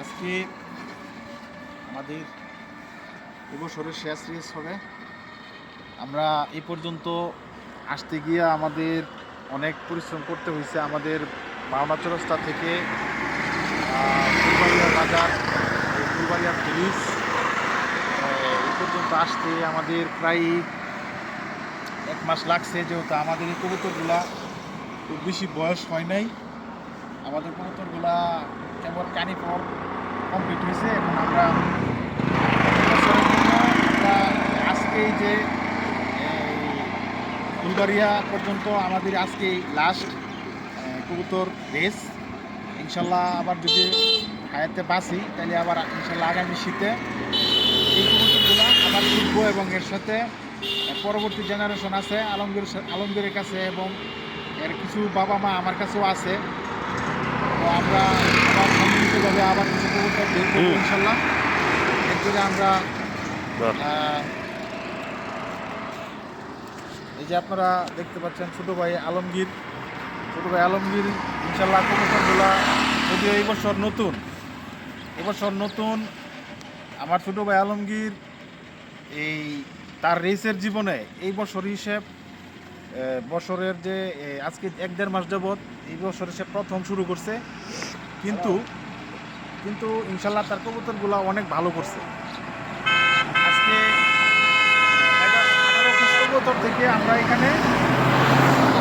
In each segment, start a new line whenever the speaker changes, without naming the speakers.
আজকে আমাদের এবছরের শেষ রেস হবে। আমরা এই পর্যন্ত আসতে গিয়ে আমাদের অনেক পরিশ্রম করতে হয়েছে। আমাদের মাওনা চৌরাস্তা থেকে ফুলবাড়িয়া বাজার, ফুলবাড়িয়া ব্রিজ এই পর্যন্ত আসতে আমাদের প্রায় 1 মাস লাগছে, যেহেতু আমাদের এই কবুতরগুলা খুব বেশি বয়স হয় নাই। আমাদের কবুতরগুলা কেবল কানিপর কমপ্লিট হয়েছে। এখন আমরা বছরের জন্য আমরা আজকেই যে ফুলবাড়িয়া পর্যন্ত আমাদের আজকেই লাস্ট কবুতর রেস। ইনশাল্লাহ আবার যদি হায়াতে বাঁচি তাহলে আবার ইনশাল্লাহ আগামী শীতে এই কবুতরগুলো আবার শিখবো, এবং এর সাথে পরবর্তী জেনারেশন আছে আলমগীরের কাছে, এবং এর কিছু বাবা মা আমার কাছেও আছে। তো আমরা আবার সম্মিলিতভাবে আবার কিছু কবুতর বের করবো ইনশাল্লাহ। এরপরে আমরা এই যে আপনারা দেখতে পাচ্ছেন ছোট ভাই আলমগীর ইনশাল্লাহ কবুতরগুলা যদিও এবছর নতুন আমার ছোট ভাই আলমগীর এই তার রেসের জীবনে এই বছর হিসেব বছরের যে আজকে 1-1.5 মাস যাবৎ এই বছরে সে প্রথম শুরু করছে, কিন্তু ইনশাল্লাহ তার কবুতরগুলা অনেক ভালো করছে। আজকে 18 পিস কবুতর থেকে আমরা এখানে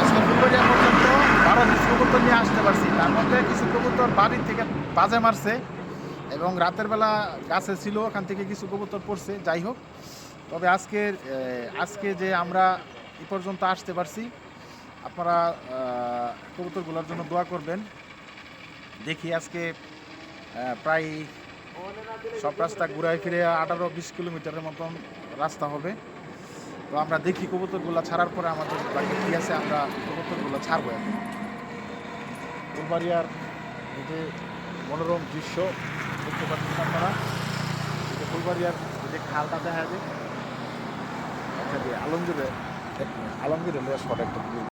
আজকে ফুলবাড়িয়া পর্যন্ত 12 পিস কবুতর নিয়ে আসতে পারছি। তার মধ্যে কিছু কবুতর বাড়ি থেকে বাজে মারছে, এবং রাতের বেলা গাছে ছিল, ওখান থেকে কিছু কবুতর পড়ছে। যাই হোক, তবে আজকে যে আমরা এই পর্যন্ত আসতে পারছি, আপনারা কবুতরগুলোর জন্য দোয়া করবেন। দেখি আজকে প্রায় সব রাস্তা ঘুরাই ফিরে 18-20 কিলোমিটারের মতন রাস্তা হবে। তো আমরা দেখি কবুতরগুলো ছাড়ার পরে আমাদের বাকি কী আছে, আমরা কবুতরগুলো ছাড়বো। এখন ফুলবাড়িয়ার এই যে মনোরম দৃশ্য দেখতে পাচ্ছেন আপনারা, ফুলবাড়িয়ার যে খালটা দেখা যায়। আচ্ছা, আলমগীরের শট একটা